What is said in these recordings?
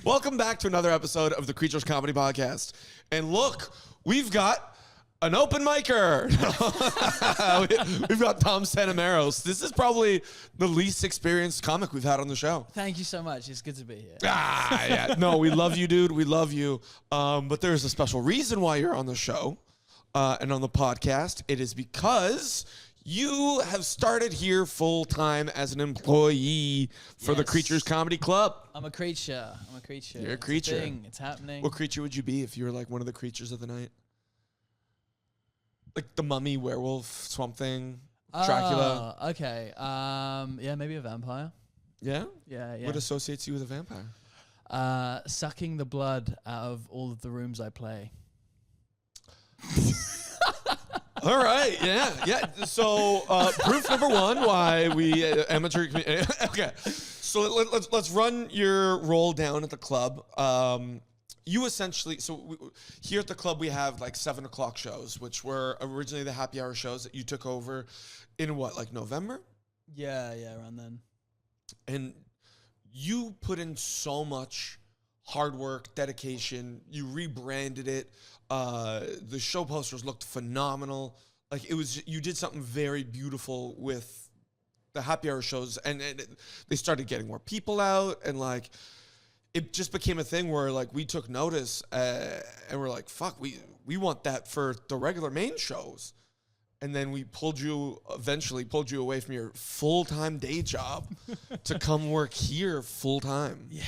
Welcome back to another episode of the Creatures Comedy Podcast. And look, we've got an open micer. We've got Tom Stanimeros. This is probably the least experienced comic we've had on the show. Thank you so much. It's good to be here. Yeah. No, we love you, dude. We love you. But there's a special reason why you're on the show and on the podcast. It is because you have started here full-time as an employee for the Creatures Comedy Club. I'm a creature. You're a creature. It's a thing. It's happening. What creature would you be if you were like one of the creatures of the night? Like the mummy, werewolf, swamp thing, Dracula. Okay. Yeah, maybe a vampire. Yeah? Yeah. What associates you with a vampire? Sucking the blood out of all of the rooms I play. All right, yeah. So proof number one why we amateur. Okay, so let's run your role down at the club. You essentially, here at the club we have like 7 o'clock shows, which were originally the happy hour shows that you took over in what, like November? Yeah, around then. And you put in so much hard work, dedication. You rebranded it. The show posters looked phenomenal. Like you did something very beautiful with the happy hour shows, and they started getting more people out, and like it just became a thing where like we took notice, and we're like, fuck, we want that for the regular main shows. And then we eventually pulled you away from your full-time day job to come work here full-time. Yeah.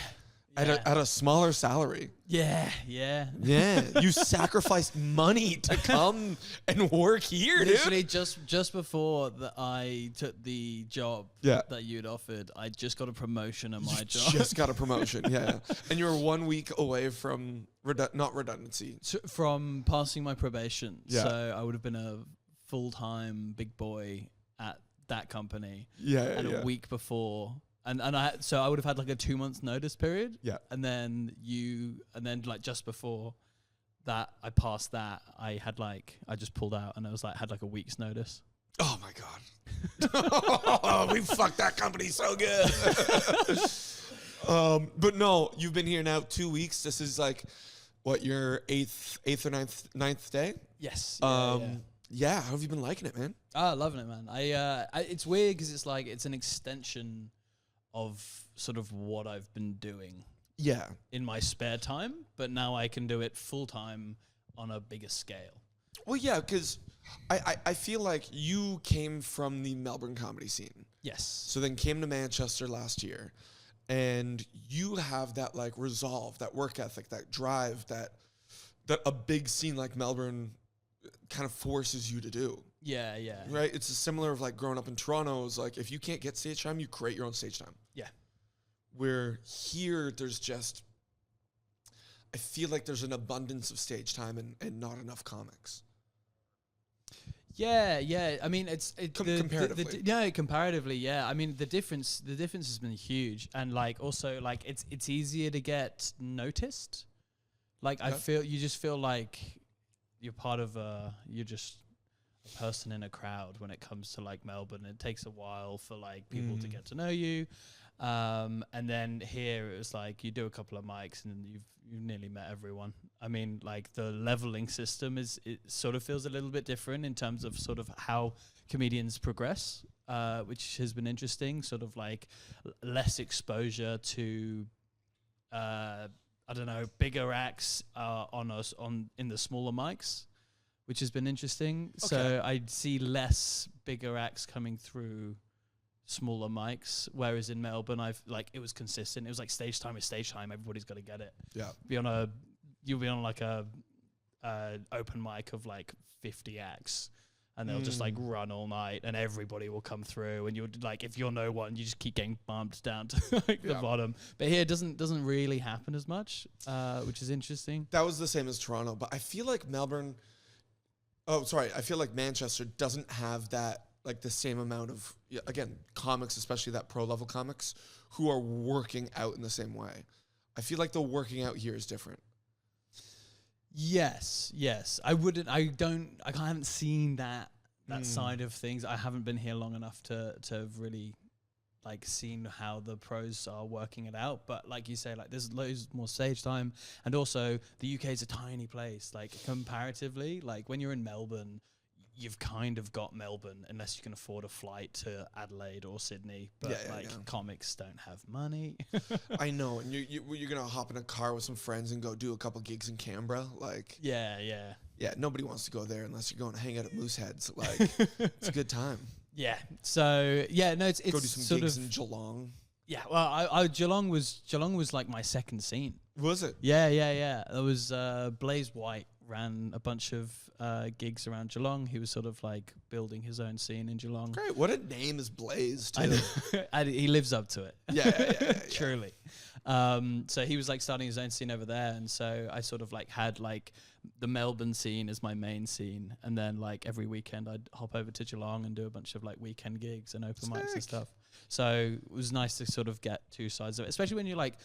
At a smaller salary. Yeah. You sacrificed money to come and work here, Literally dude. just before I took the job that you'd offered, I just got a promotion at my job. Just got a promotion, yeah. And you were 1 week away from not redundancy. From passing my probation. Yeah. So I would have been a full-time big boy at that company. Yeah. A week before. And I would have had like a 2 months notice period. Yeah. And then like just before that I passed that, I just pulled out and I was like had like a week's notice. Oh my God. We fucked that company so good. But no, you've been here now 2 weeks. This is like what, your eighth or ninth day? Yes. Yeah. How have you been liking it, man? Loving it, man. It's weird because it's like it's an extension of sort of what I've been doing in my spare time, but now I can do it full time on a bigger scale. Well, yeah, because I feel like you came from the Melbourne comedy scene. Yes. So then came to Manchester last year, and you have that like resolve, that work ethic, that drive that a big scene like Melbourne kind of forces you to do. Yeah. Right? It's similar of like growing up in Toronto is like if you can't get stage time, you create your own stage time. Yeah. Where here there's just, I feel like there's an abundance of stage time and not enough comics. Yeah. I mean, comparatively. Comparatively, yeah. I mean, the difference has been huge, and like also like it's easier to get noticed. Like you just feel like you're part of you're just a person in a crowd when it comes to like Melbourne. It takes a while for like people to get to know you. And then here it was like you do a couple of mics and you've nearly met everyone. I mean, like the leveling system it sort of feels a little bit different in terms of sort of how comedians progress, which has been interesting. Sort of like less exposure to I don't know, bigger acts in the smaller mics, which has been interesting. Okay. So I see less bigger acts coming through smaller mics, whereas in Melbourne, it was consistent. It was like stage time is stage time. Everybody's got to get it. Yeah. You'll be on like a open mic of like 50 acts, and they'll just like run all night, and everybody will come through, and you're like, if you're no one, you just keep getting bumped down to like the bottom. But here it doesn't really happen as much, which is interesting. That was the same as Toronto, but I feel like I feel like Manchester doesn't have that, like the same amount of, again, comics, especially that pro level comics who are working out in the same way. I feel like the working out here is different. Yes. I haven't seen that side of things. I haven't been here long enough to have really like seen how the pros are working it out. But like you say, like there's loads more stage time, and also the UK is a tiny place. Like comparatively, like when you're in Melbourne, you've kind of got Melbourne unless you can afford a flight to Adelaide or Sydney. But comics don't have money. I know, and you're gonna hop in a car with some friends and go do a couple gigs in Canberra, like yeah. Nobody wants to go there unless you're going to hang out at Mooseheads. Like it's a good time. Yeah. So yeah, no, it's go do some sort gigs of in Geelong. Yeah. Well, Geelong was like my second scene. Was it? Yeah. There was Blaze White ran a bunch of gigs around Geelong. He was sort of like building his own scene in Geelong. Great. What a name is Blaze, too. I know. And he lives up to it. Yeah. Truly. So he was like starting his own scene over there. And so I sort of like had like the Melbourne scene as my main scene. And then like every weekend I'd hop over to Geelong and do a bunch of like weekend gigs and open mics and stuff. So it was nice to sort of get two sides of it, especially when you're like,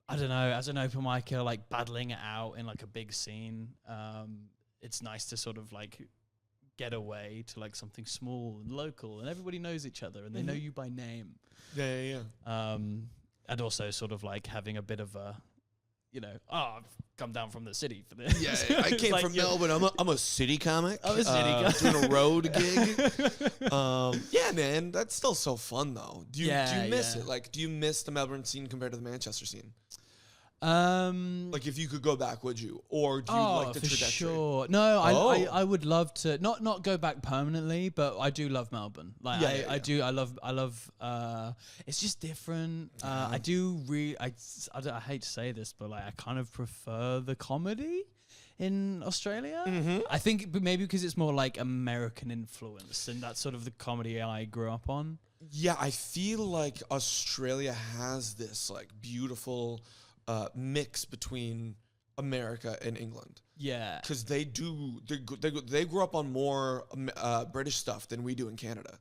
I don't know, as an open micer, like battling it out in like a big scene. It's nice to sort of like get away to like something small and local, and everybody knows each other and they know you by name. Yeah. And also sort of like having a bit of a, I've come down from the city for this. Yeah, I came from Melbourne. I'm a city comic. I'm a city comic. Doing a road gig. Yeah, man, that's still so fun though. Do you miss it? Like, do you miss the Melbourne scene compared to the Manchester scene? Like if you could go back, would you? Or do you like the trajectory? Sure. No, I would love to not go back permanently, but I do love Melbourne. Like I do. I love it's just different. I hate to say this, but like I kind of prefer the comedy in Australia. I think maybe because it's more like American influence, and that's sort of the comedy I grew up on. Yeah, I feel like Australia has this like beautiful mix between America and England. Yeah, because they grew up on more British stuff than we do in Canada.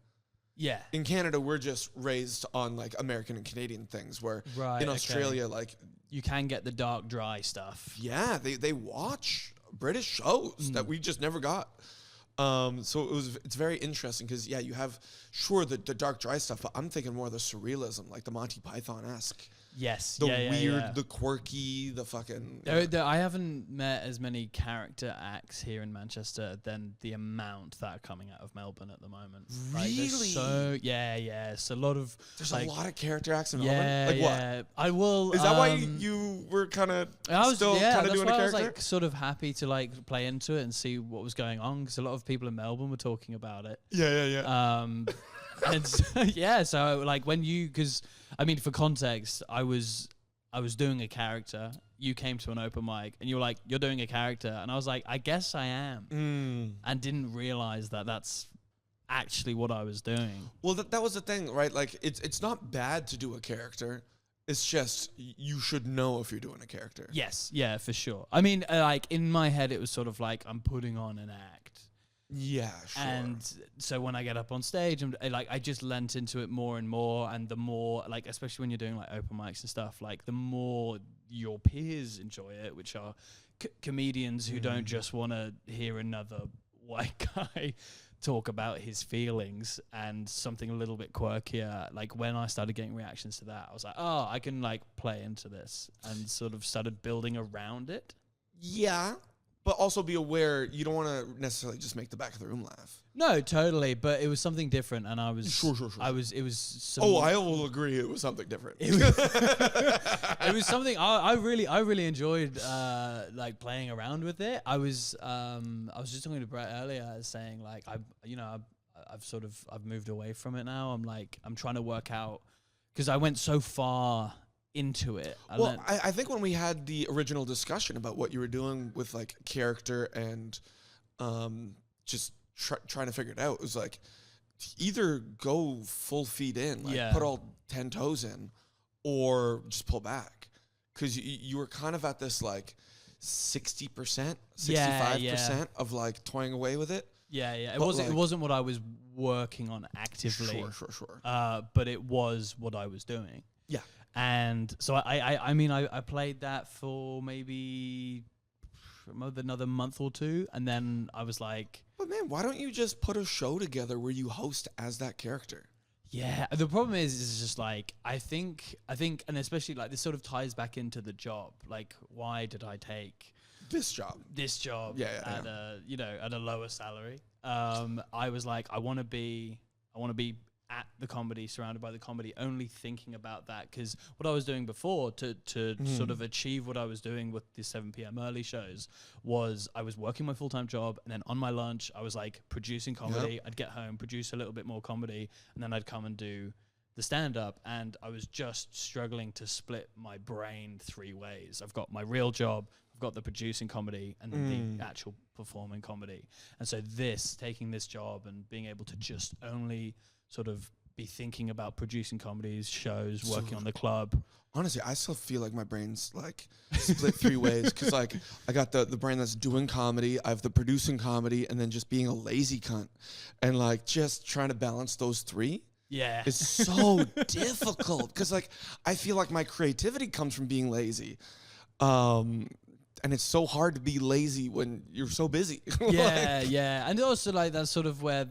Yeah, in Canada we're just raised on like American and Canadian things, where in Australia like you can get the dark, dry stuff. Yeah, they watch British shows that we just never got. So it's very interesting because you have the dark, dry stuff, but I'm thinking more of the surrealism, like the Monty Python-esque. Yes. The weird, the quirky, the fucking... I haven't met as many character acts here in Manchester than the amount that are coming out of Melbourne at the moment. Really? It's a lot of... There's a lot of character acts in Melbourne? What? I will... Is that why you were kind of still kind of doing a character? I was like sort of happy to like play into it and see what was going on, because a lot of people in Melbourne were talking about it. Yeah. And so like when because I mean, for context, I was doing a character. You came to an open mic and you were like, "You're doing a character," and I was like, "I guess I am," and didn't realize that that's actually what I was doing. Well, that was the thing, right? Like, it's not bad to do a character. It's just you should know if you're doing a character. Yes, yeah, for sure. I mean, like in my head, it was sort of like I'm putting on an act. Yeah, sure. And so when I get up on stage, I just lent into it more and more, and the more, like, especially when you're doing like open mics and stuff, like the more your peers enjoy it, which are comedians who don't just want to hear another white guy talk about his feelings and something a little bit quirkier. Like when I started getting reactions to that, I was like, oh, I can like play into this, and sort of started building around it. Yeah. But also be aware, you don't want to necessarily just make the back of the room laugh. No, totally. But it was something different, and I was sure. I was. I will agree. It was something different. It was something I really enjoyed, like playing around with it. I was just talking to Brett earlier, saying like I've moved away from it now. I'm trying to work out, because I went so far into it. I think when we had the original discussion about what you were doing with like character and just trying to figure it out, it was like either go full feet in, like put all 10 toes in, or just pull back, because you were kind of at this like 60%, 65% of like toying away with it. It wasn't what I was working on actively. Sure. But it was what I was doing. Yeah. And so I played that for maybe another month or two, and then I was like, but man, why don't you just put a show together where you host as that character? Yeah, the problem is just like I think, and especially like this sort of ties back into the job. Like, why did I take This job. At a at a lower salary? I was like, I want to be at the comedy, surrounded by the comedy, only thinking about that, because what I was doing before to sort of achieve what I was doing with the 7 p.m. early shows was I was working my full-time job, and then on my lunch I was like producing comedy. Yep. I'd get home, produce a little bit more comedy, and then I'd come and do the stand-up, and I was just struggling to split my brain 3 ways. I've got my real job, I've got the producing comedy, and then the actual performing comedy. And so taking this job and being able to just only sort of be thinking about producing comedies, shows, working on the club. Honestly, I still feel like my brain's like split 3 ways, because like I got the brain that's doing comedy, I have the producing comedy, and then just being a lazy cunt, and like just trying to balance those 3. Yeah, it's so difficult, because like I feel like my creativity comes from being lazy, and it's so hard to be lazy when you're so busy. Yeah, and also like that's sort of where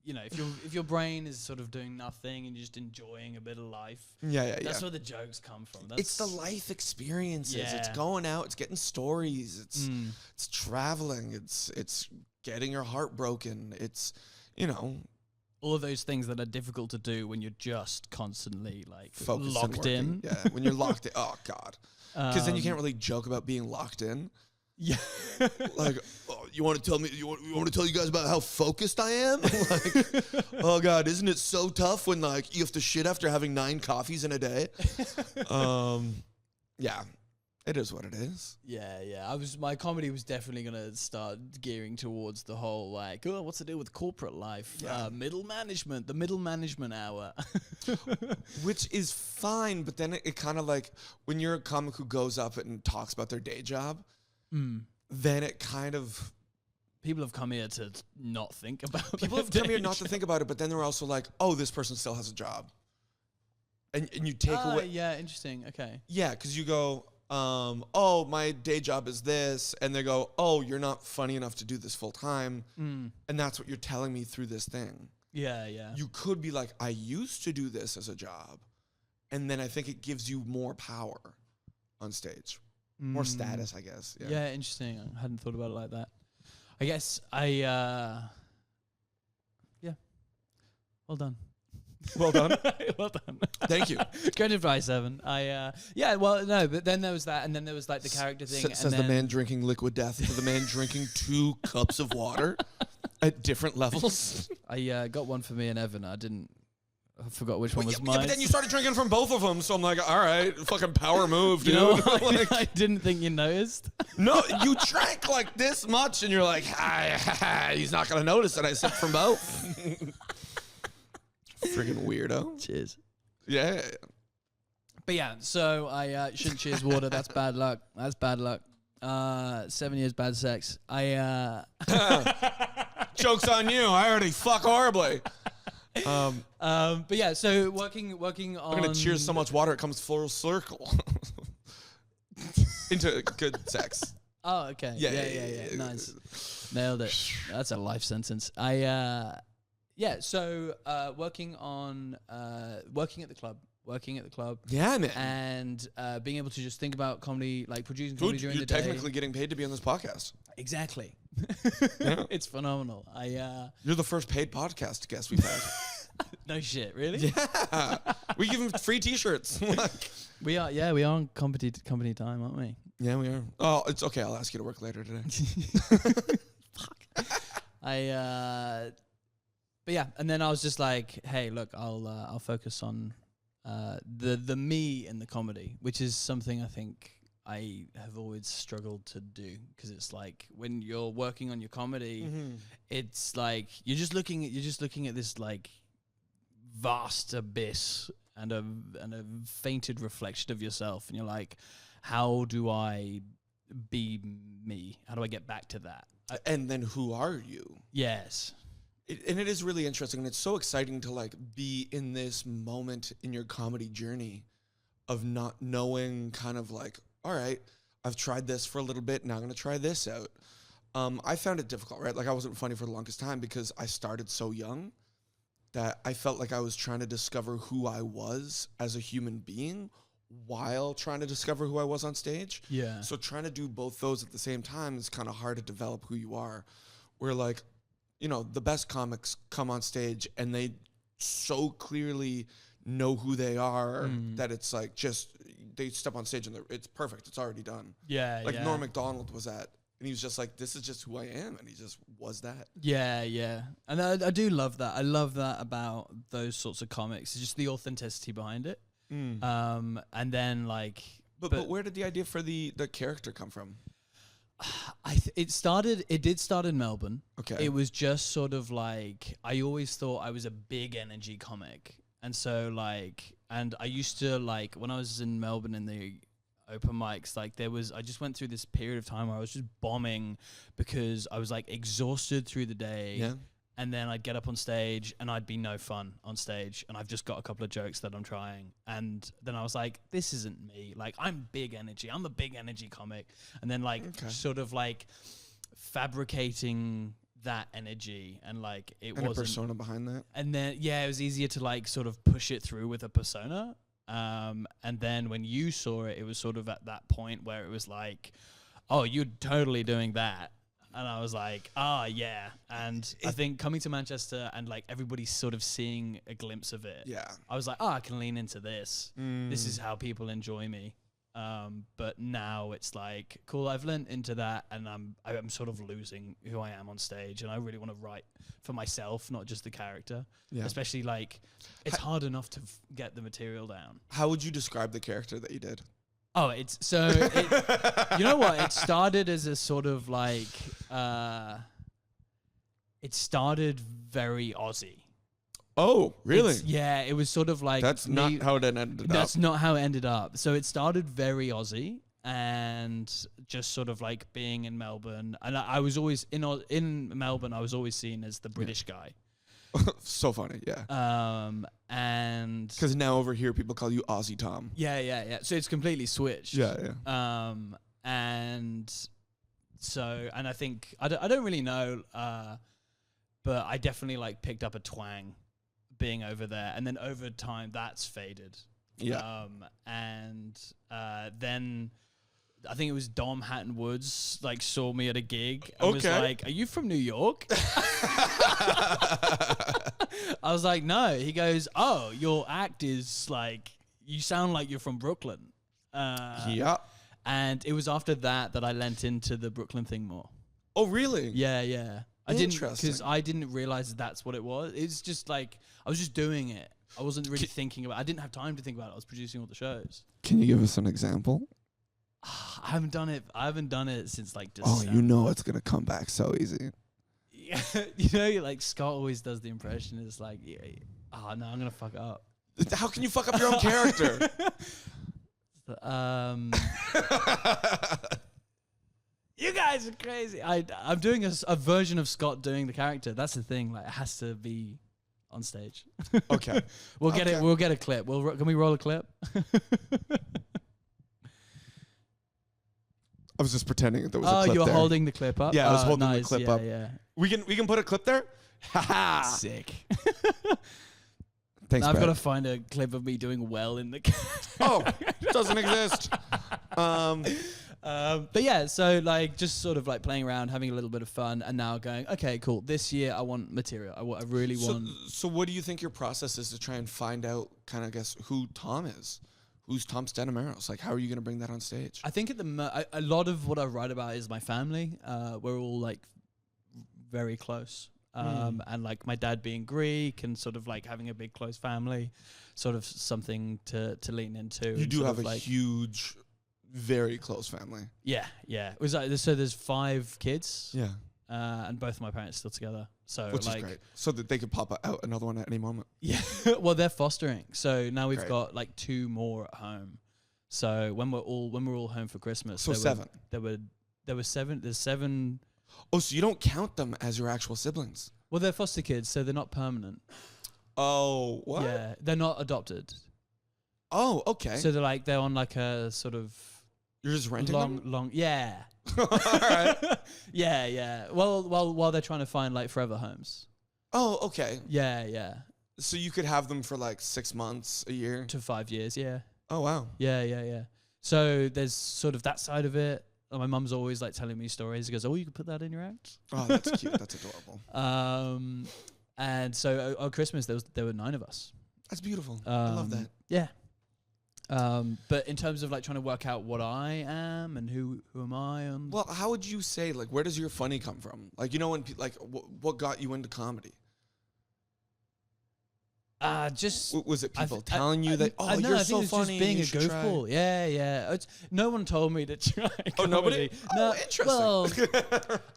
if your brain is sort of doing nothing and you're just enjoying a bit of life, that's where the jokes come from. It's the life experiences. Yeah. It's going out. It's getting stories. It's traveling. It's getting your heart broken. It's all of those things that are difficult to do when you're just constantly like focused locked in. Yeah, when you're locked in. Oh God, because then you can't really joke about being locked in. Yeah, like, oh, you want to tell me? You want to tell you guys about how focused I am? Like, oh God, isn't it so tough when like you have to shit after having 9 coffees in a day? Yeah, it is what it is. Yeah. My comedy was definitely gonna start gearing towards the whole like, oh, what's to do with corporate life? Yeah. Middle management, the middle management hour, which is fine. But then it kind of like when you're a comic who goes up and talks about their day job. Then it kind of... People have come here to not think about it. People have come here not to think about it, but then they're also like, oh, this person still has a job. And you take away... Yeah, interesting. Okay. Yeah, because you go, oh, my day job is this. And they go, oh, you're not funny enough to do this full time. And that's what you're telling me through this thing. Yeah. You could be like, I used to do this as a job. And then I think it gives you more power on stage. More status, I guess. Yeah, interesting. I hadn't thought about it like that. I guess yeah. Well done. Well done. Well done. Thank you. Good advice, Evan. But then there was that, and then there was like the character thing. Says the man drinking liquid death to the man drinking 2 cups of water at different levels. I got one for me and Evan. I forgot which one was mine. Yeah, but then you started drinking from both of them, so I'm like, all right, fucking power move, dude. You know what? I didn't think you noticed. No, you drank like this much, and you're like, he's not going to notice that I sipped from both. Friggin' weirdo. Cheers. Yeah. But yeah, so I shouldn't cheers water. That's bad luck. 7 years bad sex. Joke's on you. I already fuck horribly. But yeah, so working on... I'm gonna cheers so much water it comes full circle into good sex. Oh, okay. Yeah. Nice. Nailed it. That's a life sentence. So working at the club. Yeah, man. And being able to just think about comedy, like producing comedy during the day. You're technically getting paid to be on this podcast. Exactly. Yeah. It's phenomenal. You're the first paid podcast guest we've had. No shit, really? Yeah. We give them free T-shirts. We are on company time, aren't we? Yeah, we are. Oh, it's okay. I'll ask you to work later today. Fuck. But yeah, and then I was just like, hey, look, I'll focus on the me in the comedy, which is something I think I have always struggled to do, because it's like when you're working on your comedy, it's like you're just looking at this like vast abyss and a fainted reflection of yourself, and you're like, how do I be me? How do I get back to that? And then who are you? Yes. And it is really interesting, and it's so exciting to like be in this moment in your comedy journey of not knowing, kind of like, all right, I've tried this for a little bit, now I'm going to try this out. I found it difficult, right? Like I wasn't funny for the longest time because I started so young. that I felt like I was trying to discover who I was as a human being while trying to discover who I was on stage. Yeah. So trying to do both those at the same time is kind of hard to develop who you are. Where like, you know, the best comics come on stage and they so clearly know who they are that it's like just they step on stage and it's perfect. It's already done. Yeah. Like yeah. Norm Macdonald was at, and he was just like, this is just who I am. And he just was that. Yeah, yeah. And I do love that. I love that about those sorts of comics. It's just the authenticity behind it. And then like... But where did the idea for the character come from? It did start in Melbourne. Okay. It was just sort of like, I always thought I was a big energy comic. And so like, and I used to like, when I was in Melbourne in the open mics, like I just went through this period of time where I was just bombing because I was like exhausted through the day. Yeah. And then I'd get up on stage and I'd be no fun on stage. And I've just got a couple of jokes that I'm trying. And then I was like, this isn't me. Like, I'm big energy. I'm the big energy comic. And then like sort of like fabricating that energy and like it and wasn't a persona behind that. And then it was easier to like sort of push it through with a persona. And then when you saw it, it was sort of at that point where it was like, oh, you're totally doing that. And I was like, yeah. And I think coming to Manchester and like everybody's sort of seeing a glimpse of it. Yeah. I was like, I can lean into this. This is how people enjoy me. But now it's like, cool, I've learned into that and I'm sort of losing who I am on stage. And I really want to write for myself, not just the character. Yeah. Especially like, it's hard enough to get the material down. How would you describe the character that you did? Oh, you know what? It started as a sort of like, it started very Aussie. Oh, really? It was sort of like... That's not how it ended up. That's not how it ended up. So it started very Aussie and just sort of like being in Melbourne. And I was always, in Melbourne, I was always seen as the British guy. So funny, yeah. And... Because now over here, people call you Aussie Tom. Yeah. So it's completely switched. Yeah. And so, and I think, I don't really know, but I definitely like picked up a twang being over there. And then over time, that's faded. Yeah. And then... I think it was Dom Hatton Woods like saw me at a gig and was like, "Are you from New York?" I was like, "No." He goes, "Oh, your act is like you sound like you're from Brooklyn." Yeah. And it was after that I lent into the Brooklyn thing more. Oh, really? Yeah. I didn't because I didn't realize that's what it was. It's just like I was just doing it. I wasn't really thinking about it. I didn't have time to think about it. I was producing all the shows. Can you give us an example? I haven't done it since like December. Oh, you know it's gonna come back so easy. Yeah, you know, like Scott always does the impression. It's like, no, I'm gonna fuck it up. How can you fuck up your own character? You guys are crazy. I'm doing a version of Scott doing the character. That's the thing. Like, it has to be on stage. Okay, we'll get it. We'll get a clip. Can we roll a clip? I was just pretending that there was a clip you're there. holding the clip up? Yeah, I was holding the clip up. Yeah. We can put a clip there? Ha Sick. Thanks, now I've Brad. got to find a clip of me doing well in the Doesn't exist. But yeah, so like just sort of like playing around, having a little bit of fun, and now going, okay, cool. This year I want material. I really want... So what do you think your process is to try and find out, kind of guess, who Tom is? Who's Tom Stanimeros? Like, how are you going to bring that on stage? I think a lot of what I write about is my family. We're all like very close. And like my dad being Greek and sort of like having a big close family, sort of something to lean into. You do have a huge, very close family. Yeah. It was like, so there's 5 kids. Yeah. And both of my parents still together. So which like, is great. So that they could pop out another one at any moment. Yeah. Well, they're fostering. So now we've got like 2 more at home. So when we're all home for Christmas. So 7. There were 7. There's 7. Oh, so you don't count them as your actual siblings? Well, they're foster kids, so they're not permanent. Oh, what? Yeah, they're not adopted. Oh, okay. So they're on like a sort of... You're just renting them? Yeah. All right. Yeah. Well, while they're trying to find like forever homes. Oh, okay. Yeah. So you could have them for like 6 months, a year. to 5 years. Yeah. Oh wow. Yeah. So there's sort of that side of it. My mum's always like telling me stories. She goes, "Oh, you can put that in your act." Oh, that's cute. That's adorable. And so on Christmas there were 9 of us. That's beautiful. I love that. Yeah. But in terms of like trying to work out what I am and who am I, and Well, how would you say, like, where does your funny come from? Like, you know, when what got you into comedy? just Was it people telling you that? Oh, no, you're I so think it's funny. just being you a should try." goofball. Yeah. No one told me to try. Oh, nobody? comedy. Oh, interesting. Well,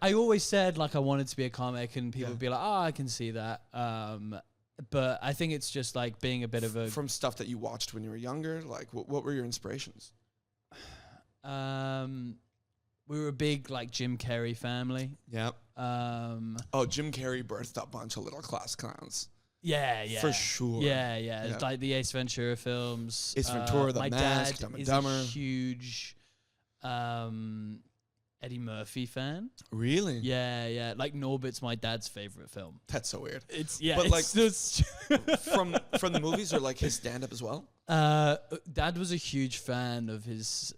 I always said like I wanted to be a comic, and people would be like, "Oh, I can see that." But I think it's just like being a bit of a From stuff that you watched when you were younger. Like, what were your inspirations? we were a big like Jim Carrey family. Yep. Oh, Jim Carrey birthed a bunch of little class clowns. Yeah. For sure. Yeah. Yeah. Like the Ace Ventura films. Ace Ventura, The my Mask, dad Dumb and is Dumber. a huge Eddie Murphy fan. Really? Yeah. Like Norbit's my dad's favorite film. That's so weird. It's yeah. But, It's like, just From the movies or like his stand-up as well? Dad was a huge fan of his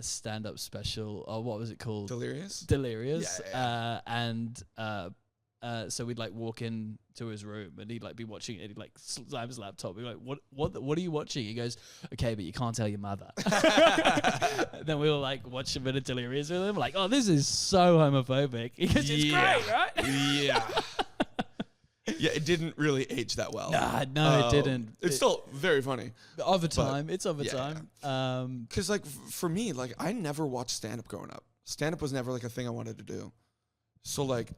stand-up special. Or what was it called? Delirious? Delirious. Yeah. And so we'd like walk in to his room and he'd like be watching it. He'd like slam his laptop. We'd be like, what are you watching? He goes, "Okay, but you can't tell your mother." Then we'll like watch a bit of Delirious with him. Like, "Oh, this is so homophobic." He goes, "It's great, right?" Yeah. Yeah, it didn't really age that well. No, it didn't. It's still very funny. Over time. It's over yeah, time. Because, like, for me, like, I never watched stand-up growing up. Stand-up was never, like, a thing I wanted to do. So, like,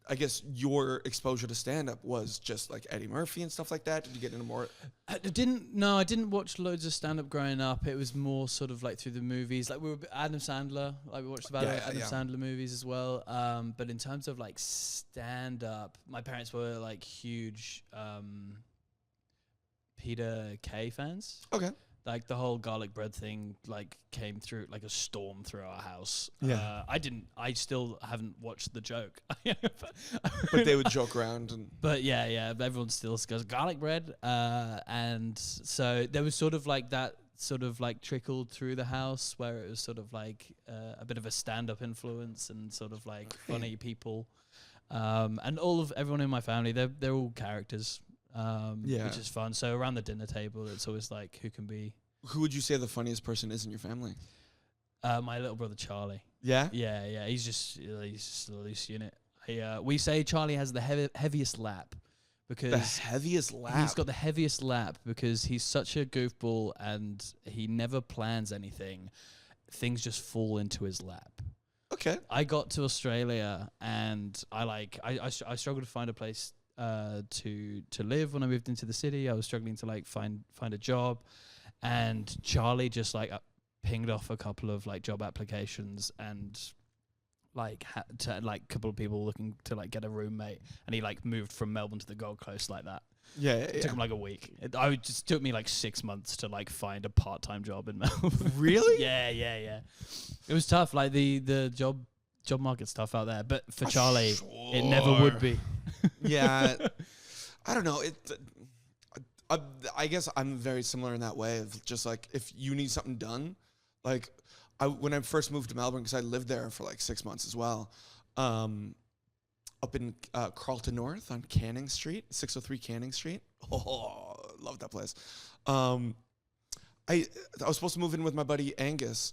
I guess your exposure to stand-up was just, like, Eddie Murphy and stuff like that. Did you get into more? I didn't watch loads of stand-up growing up. It was more sort of like through the movies. Like we were Adam Sandler. Like we watched about Adam Sandler movies as well. But in terms of like stand-up, my parents were like huge Peter Kay fans. Okay. Like the whole garlic bread thing like came through like a storm through our house. Yeah. I still haven't watched The Joke. But they would joke around. But yeah, everyone still goes garlic bread. And so there was sort of like that sort of like trickled through the house where it was sort of like a bit of a stand-up influence and sort of like funny people. And everyone in my family, they're all characters. Which is fun. So around the dinner table, it's always like, who would you say the funniest person is in your family? My little brother Charlie. Yeah? Yeah. He's just a loose unit. We say Charlie has the heaviest lap because the heaviest lap. He's got the heaviest lap because he's such a goofball and he never plans anything. Things just fall into his lap. Okay. I got to Australia and I struggled to find a place to live when I moved into the city. I was struggling to like find a job, and Charlie just like pinged off a couple of like job applications and like to like a couple of people looking to like get a roommate, and he like moved from Melbourne to the Gold Coast like that. Yeah. It took him like a week. It just took me like 6 months to like find a part-time job in Melbourne. Really? Yeah. It was tough. Like the job market's tough out there, but for Charlie, it never would be. Yeah. I don't know. I guess I'm very similar in that way of just like, if you need something done, like when I first moved to Melbourne, because I lived there for like 6 months as well, up in Carlton North on Canning Street, 603 Canning Street. Oh, love that place. I was supposed to move in with my buddy Angus,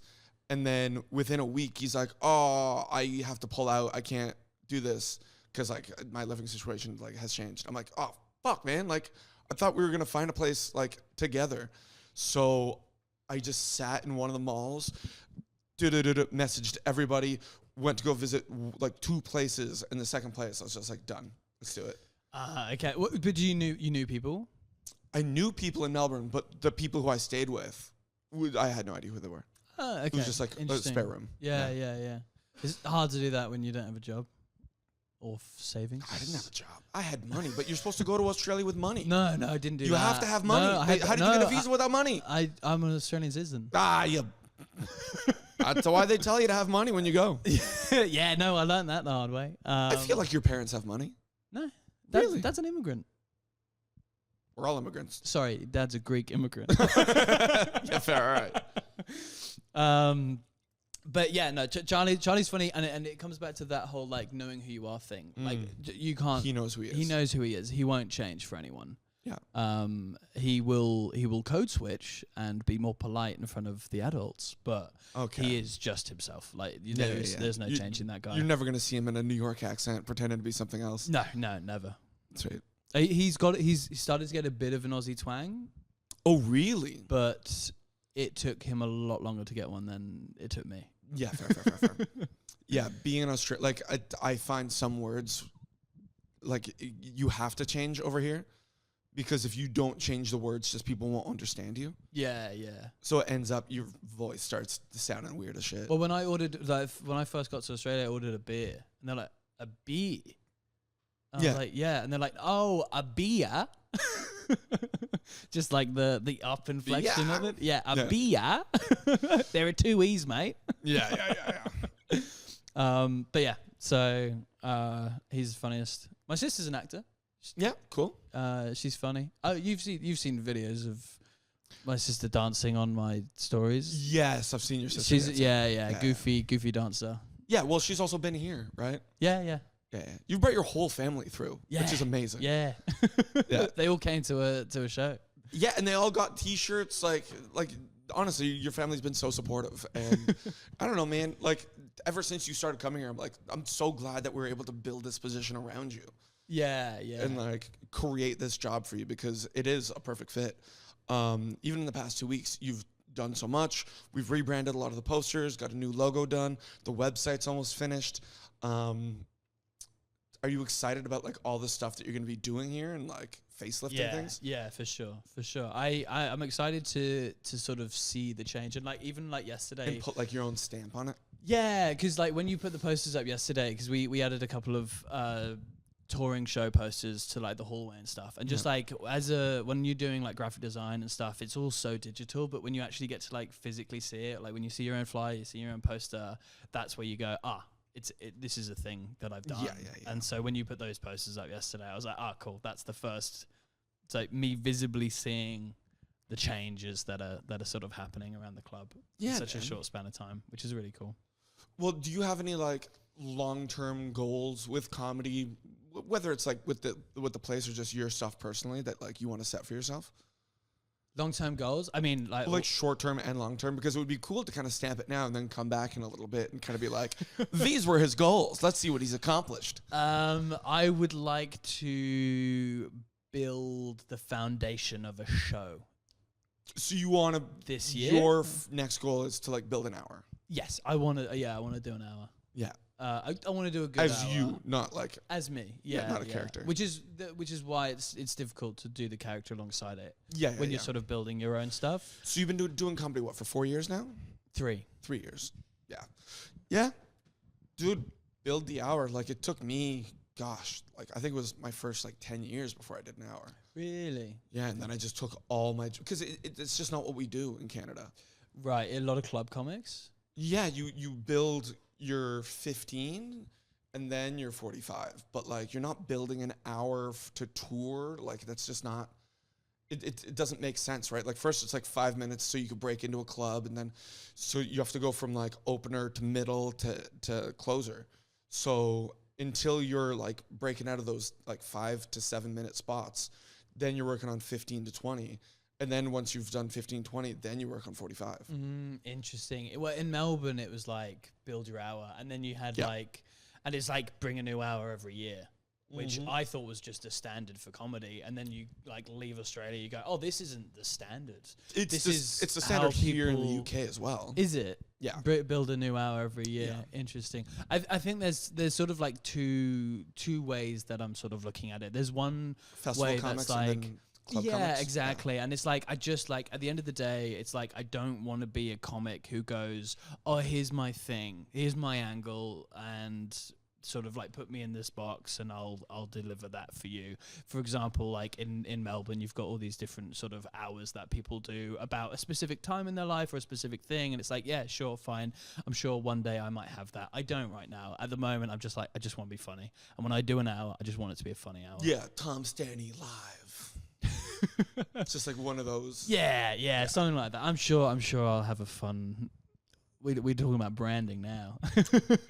and then within a week, he's like, "Oh, I have to pull out. I can't do this because like my living situation like has changed." I'm like, "Oh, fuck, man! Like I thought we were gonna find a place like together." So I just sat in one of the malls, messaged everybody, went to go visit like 2 places. In the second place, I was just like, "Done. Let's do it." Okay. But you knew people? I knew people in Melbourne, but the people who I stayed with, I had no idea who they were. Okay. It was just like a spare room. Yeah. It's hard to do that when you don't have a job or savings. I didn't have a job. I had money, but you're supposed to go to Australia with money. No, I didn't do that. You have to have money. No, How did you get a visa without money? I'm an Australian citizen. That's why they tell you to have money when you go. Yeah, no, I learned that the hard way. I feel like your parents have money. No, Really? that's an immigrant. We're all immigrants. Sorry, Dad's a Greek immigrant. Yeah, fair. All right. But yeah, no, Charlie's funny, and it comes back to that whole like knowing who you are thing. Like you can't. He knows who he is. He knows who he is. He won't change for anyone. Yeah. He will code switch and be more polite in front of the adults, but he is just himself. Like there's no changing that guy. You're never gonna see him in a New York accent pretending to be something else. No, never. That's right. He's started to get a bit of an Aussie twang. Oh, really? But it took him a lot longer to get one than it took me. Yeah, fair. Yeah, being in Australia, like I find some words, like you have to change over here, because if you don't change the words, just people won't understand you. Yeah. So it ends up your voice starts sounding weird as shit. Well, when I first got to Australia, I ordered a beer, and they're like, a beer. I was like, yeah, and they're like, oh, a beer. Just like the up inflection of it. Yeah, a beer. There are two E's, mate. Yeah. But yeah, so he's the funniest. My sister's an actor. Yeah, cool. She's funny. Oh, you've seen videos of my sister dancing on my stories. Yes, I've seen your sister. She's goofy dancer. Yeah, well, she's also been here, right? Yeah. Yeah. You've brought your whole family through, which is amazing. Yeah. Yeah. They all came to a show. Yeah, and they all got T-shirts. Like honestly, your family's been so supportive, and I don't know, man. Like ever since you started coming here, I'm so glad that we were able to build this position around you. Yeah. And like create this job for you, because it is a perfect fit. Even in the past 2 weeks, you've done so much. We've rebranded a lot of the posters, got a new logo done. The website's almost finished. Are you excited about like all the stuff that you're going to be doing here and like facelifting things? Yeah, for sure. I'm excited to sort of see the change, and like even like yesterday, and put like your own stamp on it. Yeah, because like when you put the posters up yesterday, because we added a couple of touring show posters to like the hallway and stuff, and just like when you're doing like graphic design and stuff, it's all so digital, but when you actually get to like physically see it, like when you see your own flyer, you see your own poster, that's where you go, this is a thing that I've done. Yeah. And so when you put those posters up yesterday, I was like, cool, that's the first. It's like me visibly seeing the changes that are sort of happening around the club in such a short span of time, which is really cool. Well, do you have any like long-term goals with comedy, whether it's like with the place or just your stuff personally that like you want to set for yourself? Long-term goals? I mean, like short-term and long-term, because it would be cool to kind of stamp it now and then come back in a little bit and kind of be like, these were his goals. Let's see what he's accomplished. I would like to build the foundation of a show. So you want to this year? Your next goal is to like build an hour. Yes, I want to. Yeah, I want to do an hour. Yeah. I want to do a good as hour. You, not like as me. Yeah, not a character. Which is why it's difficult to do the character alongside it. Yeah, when you're sort of building your own stuff. So you've been doing comedy for 4 years now? 3 years. Yeah. Dude, build the hour. Like it took me, gosh, like I think it was my first like 10 years before I did an hour. Really? Yeah, and then I just took all my, because it's just not what we do in Canada. Right, a lot of club comics. Yeah, you build your 15 and then you're 45, but like you're not building an hour to tour. Like that's just not, it doesn't make sense, right? Like first it's like 5 minutes so you could break into a club, and then so you have to go from like opener to middle to closer. So until you're like breaking out of those like 5 to 7 minute spots, then you're working on 15 to 20. And then once you've done 15, 20, then you work on 45. Interesting. Well, in Melbourne, it was like build your hour. And then you had like, and it's like bring a new hour every year, which I thought was just a standard for comedy. And then you like leave Australia, you go, this isn't the standard. It's the standard here in the UK as well. Is it? Yeah. Build a new hour every year. Yeah. Interesting. I think there's sort of like two ways that I'm sort of looking at it. There's one Festival way comics that's like, Club comics. Exactly. Yeah. And it's like, I just like, at the end of the day, it's like, I don't want to be a comic who goes, here's my thing, here's my angle, and sort of like put me in this box and I'll deliver that for you. For example, like in Melbourne, you've got all these different sort of hours that people do about a specific time in their life or a specific thing. And it's like, yeah, sure, fine. I'm sure one day I might have that. I don't right now. At the moment, I'm just like, I just want to be funny. And when I do an hour, I just want it to be a funny hour. Yeah, Tom Stanley live. It's just like one of those. Yeah, something like that. I'm sure I'll have a fun. We're talking about branding now.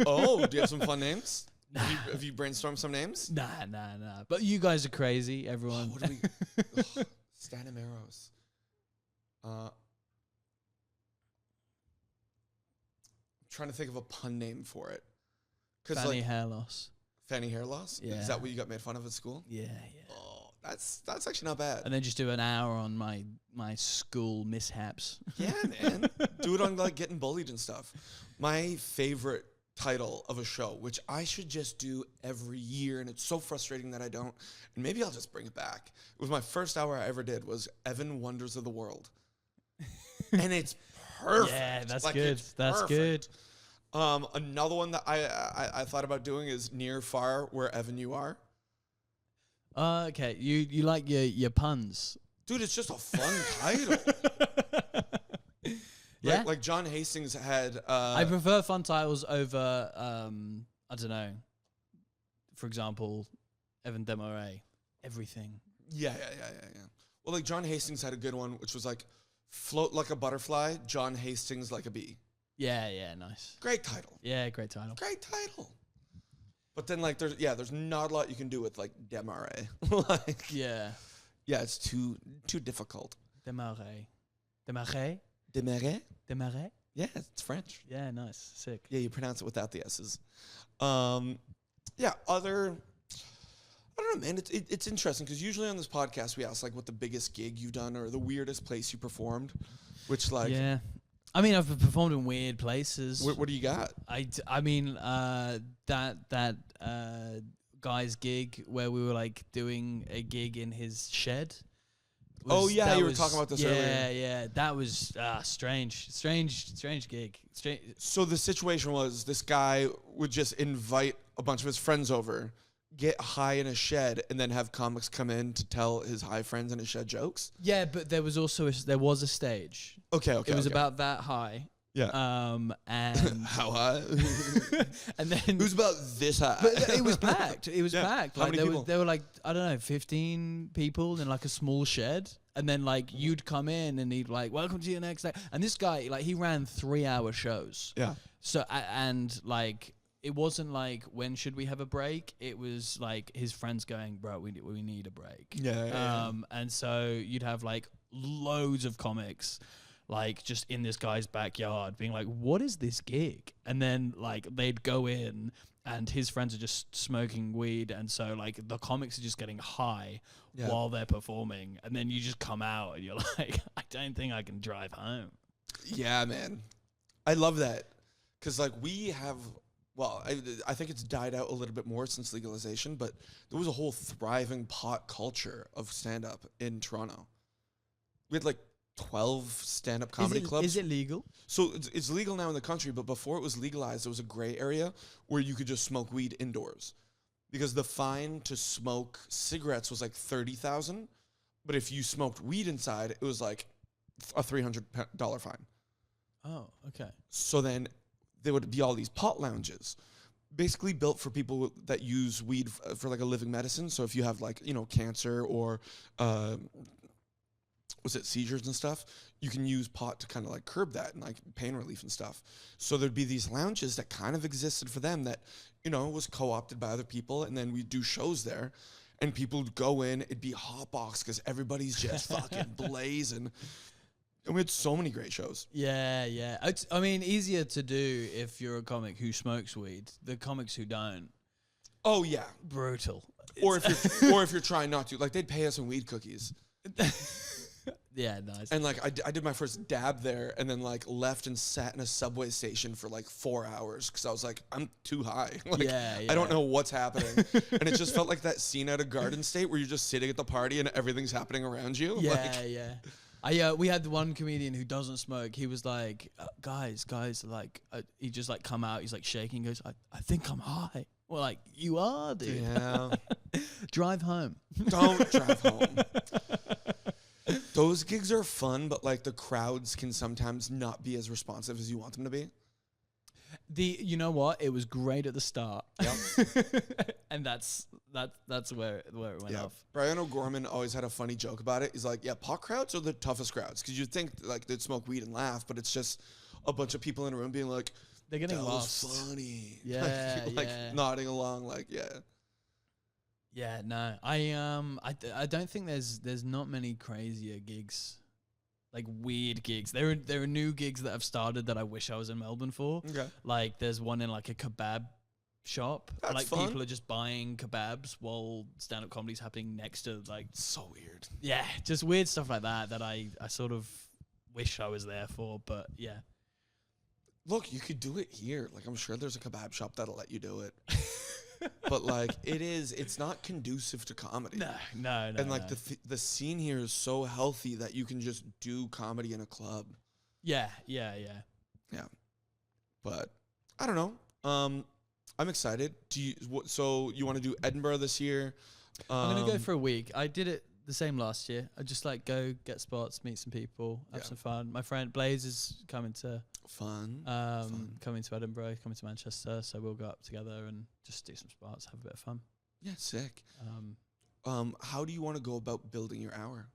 Oh, do you have some fun names? Have you brainstormed some names? Nah. But you guys are crazy, everyone. What do we? Stanimeros. Trying to think of a pun name for it. Fanny hair loss. Fanny hair loss? Yeah. Is that what you got made fun of at school? Yeah. Oh, that's actually not bad. And then just do an hour on my school mishaps. Yeah, man. Do it on like getting bullied and stuff. My favorite title of a show, which I should just do every year, and it's so frustrating that I don't, and maybe I'll just bring it back. It was my first hour I ever did, was Evan Wonders of the World. And it's perfect. Yeah, that's like, good. That's perfect. good. Another one that I thought about doing is Near Far Where Evan You Are. Okay, you like your puns. Dude, it's just a fun title. Yeah, like John Hastings had. I prefer fun titles over I don't know. For example, Evan Demaray, Everything. Yeah. Well, like John Hastings had a good one, which was like Float Like a Butterfly, John Hastings Like a Bee. Yeah, nice. Great title. Yeah, great title. Great title. But then like there's not a lot you can do with like Demaray. Like Yeah. yeah, it's too difficult. Demaray. Demaray? Yeah, it's French. Yeah, nice. Sick. Yeah, you pronounce it without the S's. Yeah, other I don't know, man. It's interesting because usually on this podcast we ask like what the biggest gig you've done or the weirdest place you performed, which like Yeah. I mean, I've performed in weird places. what do you got? I mean, that guy's gig where we were like doing a gig in his shed. You were talking about this earlier. Yeah, that was strange gig. So the situation was this guy would just invite a bunch of his friends over, get high in a shed, and then have comics come in to tell his high friends in his shed jokes. Yeah, but there was also a stage. Okay. It was about that high. Yeah. And how high? and then it was about this high. But it was packed. It was packed. How Like many people? there were like, I don't know, 15 people in like a small shed. And then like you'd come in and he'd like, welcome to your next day. And this guy, like, he ran 3-hour shows. Yeah. So and like it wasn't like, when should we have a break? It was like his friends going, bro, we need a break. Yeah. And so you'd have like loads of comics like just in this guy's backyard being like, what is this gig? And then like they'd go in and his friends are just smoking weed. And so like the comics are just getting high while they're performing. And then you just come out and you're like, I don't think I can drive home. Yeah, man. I love that. Because like we have, well, I think it's died out a little bit more since legalization, but there was a whole thriving pot culture of stand-up in Toronto. We had like 12 stand-up comedy clubs. Is it legal? So it's legal now in the country, but before it was legalized, there was a gray area where you could just smoke weed indoors. Because the fine to smoke cigarettes was like $30,000, but if you smoked weed inside, it was like a $300 fine. Oh, okay. So then there would be all these pot lounges, basically built for people that use weed for like a living medicine. So if you have like, you know, cancer or seizures and stuff, you can use pot to kind of like curb that and like pain relief and stuff. So there'd be these lounges that kind of existed for them that, you know, was co-opted by other people, and then we'd do shows there and people would go in, it'd be hot box because everybody's just fucking blazing. And we had so many great shows. Yeah. It's, I mean, easier to do if you're a comic who smokes weed. The comics who don't, Oh yeah. brutal. Or if you're trying not to, like they'd pay us in weed cookies. Yeah, nice. And like I did my first dab there, and then like left and sat in a subway station for like 4 hours because I was like, I'm too high. Like, Yeah. I don't know what's happening. And it just felt like that scene out of Garden State where you're just sitting at the party and everything's happening around you. Yeah. We had one comedian who doesn't smoke. He was like, guys, like, he just like come out. He's like shaking. Goes, I think I'm high. We're like, you are, dude. Yeah. Drive home. Don't drive home. Those gigs are fun, but like the crowds can sometimes not be as responsive as you want them to be. You know what? It was great at the start. Yep. And that's where it went off. Brian O'Gorman always had a funny joke about it. He's like, yeah, pot crowds are the toughest crowds because you'd think like they'd smoke weed and laugh, but it's just a bunch of people in a room being like, they're getting that lost. was funny. Yeah, like yeah. nodding along, like Yeah, no. I don't think there's not many crazier gigs. Like weird gigs. There are new gigs that have started that I wish I was in Melbourne for. Okay. Like there's one in like a kebab shop. That's like fun. people are just buying kebabs while stand-up comedy's happening next to like So weird. yeah, just weird stuff like that I sort of wish I was there for, but yeah. Look, you could do it here. Like I'm sure there's a kebab shop that'll let you do it. But like it's not conducive to comedy. No. And like the scene here is so healthy that you can just do comedy in a club. Yeah. Yeah. But I don't know. I'm excited. So you want to do Edinburgh this year? I'm gonna go for a week. I did it the same last year. I just like go get spots, meet some people, have some fun. My friend Blaze is coming to fun. Coming to Edinburgh, coming to Manchester, so we'll go up together and just do some spots, have a bit of fun. Yeah, sick. How do you want to go about building your hour?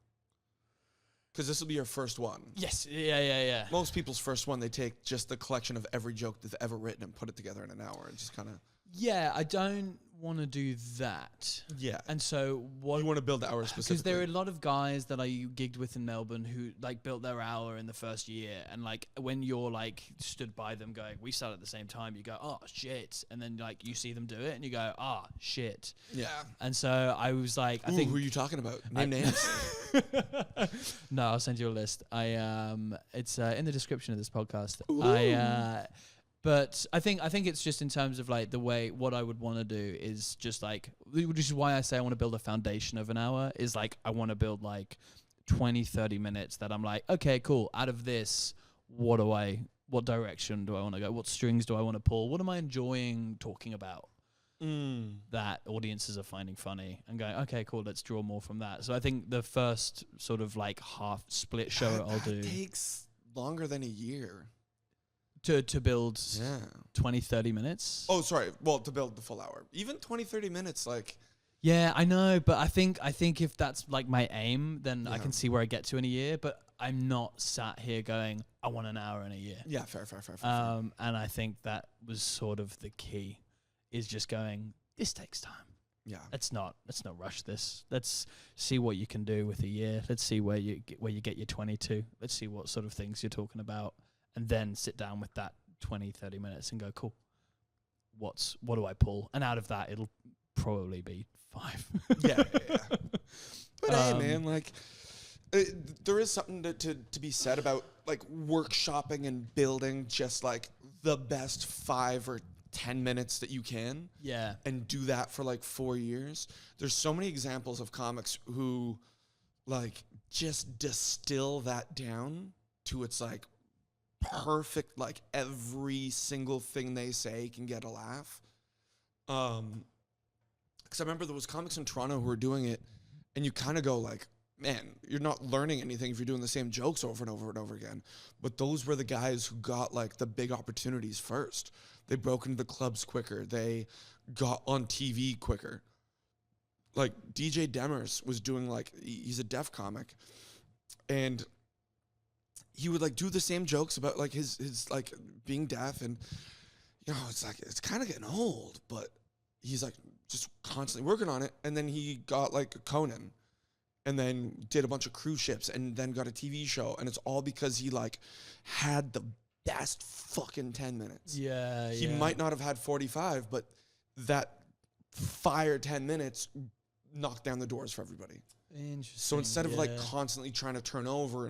Because this will be your first one. Yes, yeah. Most people's first one, they take just the collection of every joke they've ever written and put it together in an hour and just kind of. Yeah, I don't want to do that. Yeah. And so what you want to build the hour specifically? Because there are a lot of guys that I gigged with in Melbourne who like built their hour in the first year, and like when you're like stood by them going, we started at the same time, you go, oh shit, and then like you see them do it and you go, ah, shit. Yeah. And so I was like, I think who are you talking about? Name names. No, I'll send you a list. It's in the description of this podcast. Ooh. But I think it's just in terms of like the way what I would want to do is just like, which is why I say I want to build a foundation of an hour, is like I want to build like 20-30 minutes that I'm like, okay, cool, out of this, what direction do I want to go? What strings do I want to pull? What am I enjoying talking about that audiences are finding funny, and going, okay, cool, let's draw more from that. So I think the first sort of like half split show I'll do takes longer than a year. To build 20-30 minutes. Oh, sorry. Well, to build the full hour. Even 20-30 minutes, like... Yeah, I know, but I think if that's like my aim, then I can see where I get to in a year, but I'm not sat here going, I want an hour in a year. Yeah, fair. And I think that was sort of the key, is just going, this takes time. Yeah. Let's not rush this. Let's see what you can do with a year. Let's see where you get your 22. Let's see what sort of things you're talking about. And then sit down with that 20-30 minutes and go, cool, what do I pull? And out of that, it'll probably be 5. Yeah. But hey, man, like, there is something to be said about, like, workshopping and building just, like, the best 5 or 10 minutes that you can. Yeah. And do that for, like, 4 years. There's so many examples of comics who, like, just distill that down to its, like, perfect, like every single thing they say can get a laugh. Because I remember there was comics in Toronto who were doing it, and you kind of go like, man, you're not learning anything if you're doing the same jokes over and over and over again. But those were the guys who got like the big opportunities first. They broke into the clubs quicker. They got on TV quicker. Like DJ Demers was doing, like, he's a deaf comic, and he would like do the same jokes about like his like being deaf, and you know, it's like it's kind of getting old, but he's like just constantly working on it. And then he got like Conan, and then did a bunch of cruise ships, and then got a TV show, and it's all because he like had the best fucking 10 minutes. Yeah, he might not have had 45, but that fire 10 minutes knocked down the doors for everybody. Interesting. So instead of like constantly trying to turn over,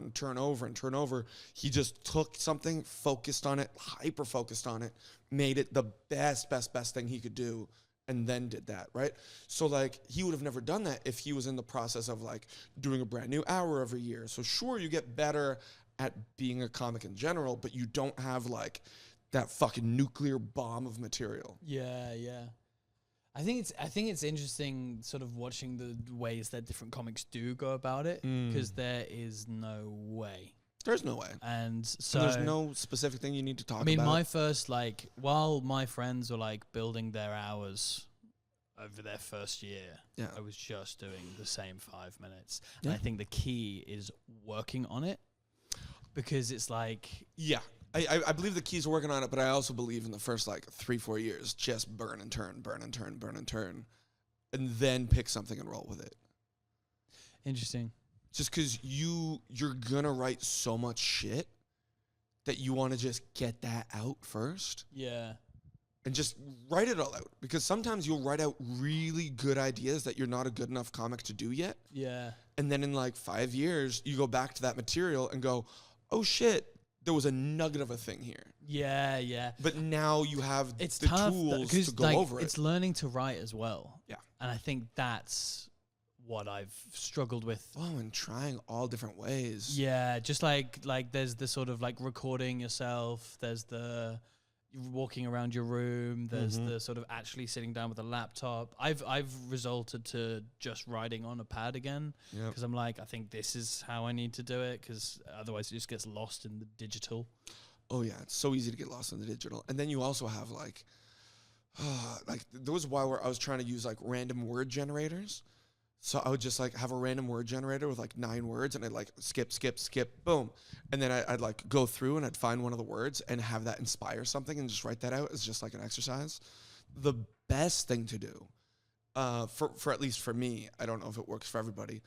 he just took something, focused on it, hyper focused on it, made it the best thing he could do, and then did that, right? So like he would have never done that if he was in the process of like doing a brand new hour every year. So sure, you get better at being a comic in general, but you don't have like that fucking nuclear bomb of material. Yeah. I think it's interesting sort of watching the ways that different comics do go about it, because there is no way There's no way. And so And there's no specific thing you need to talk about. I mean, my first, like, while my friends were like building their hours over their first year, Yeah. I was just doing the same 5 minutes. Yeah. And I think the key is working on it, because it's like, Yeah. I believe the keys are working on it, but I also believe in the first like 3-4 years, just burn and turn, burn and turn, burn and turn, and then pick something and roll with it. interesting. Just because you're gonna write so much shit that you want to just get that out first Yeah. and just write it all out. Because sometimes you'll write out really good ideas that you're not a good enough comic to do yet. Yeah. And then in like 5 years, you go back to that material and go, oh shit, there was a nugget of a thing here. Yeah. Yeah. But now you have It's the tough tools because to go like, over it. it's learning to write as well. Yeah. And I think that's what I've struggled with. Oh, and trying all different ways. Yeah, just like there's the sort of like recording yourself, there's the walking around your room, there's the sort of actually sitting down with a laptop. I've resorted to just writing on a pad again, Yep. because I'm like, I think this is how I need to do it, because otherwise it just gets lost in the digital. Oh yeah, it's so easy to get lost in the digital. And then you also have like there was a while where I was trying to use like random word generators. So I would just like have a random word generator with like 9 words, and I'd like skip, boom. And then I'd like go through and I'd find one of the words and have that inspire something and just write that out as just like an exercise. The best thing to do, for at least for me, I don't know if it works for everybody.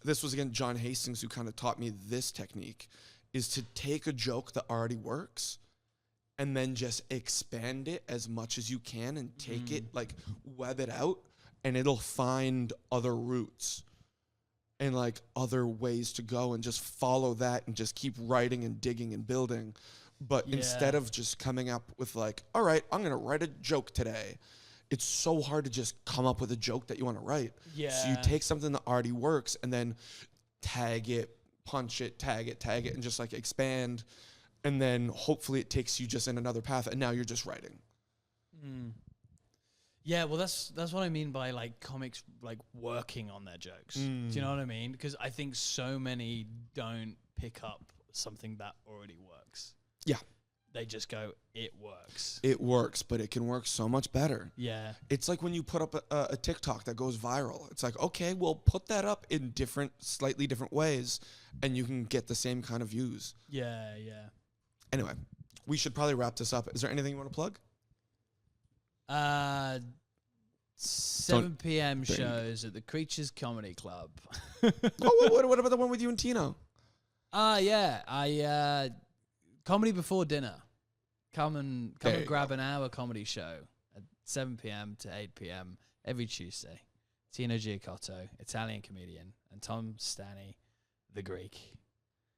This was again John Hastings who kind of taught me this technique, is to take a joke that already works and then just expand it as much as you can and take it, like web it out, and it'll find other routes and like other ways to go, and just follow that and just keep writing and digging and building. But instead of just coming up with like, all right, I'm going to write a joke today, it's so hard to just come up with a joke that you want to write. Yeah. So you take something that already works and then tag it, punch it, tag it, and just like expand. And then hopefully it takes you just in another path, and now you're just writing. Yeah, well, that's what I mean by like comics like working on their jokes. Do you know what I mean? Because I think so many don't pick up something that already works. Yeah. They just go, it works. It works, but it can work so much better. Yeah. It's like when you put up a TikTok that goes viral. It's like, okay, well, put that up in slightly different ways, and you can get the same kind of views. Yeah, yeah. Anyway, we should probably wrap this up. Is there anything you want to plug? 7 p.m. shows at the Creatures Comedy Club. What about the one with you and Tino? Yeah. I Comedy Before Dinner. Come and grab an hour comedy show at 7 p.m. to 8 p.m. every Tuesday. Tino Giacotto, Italian comedian, and Tom Stani, the Greek.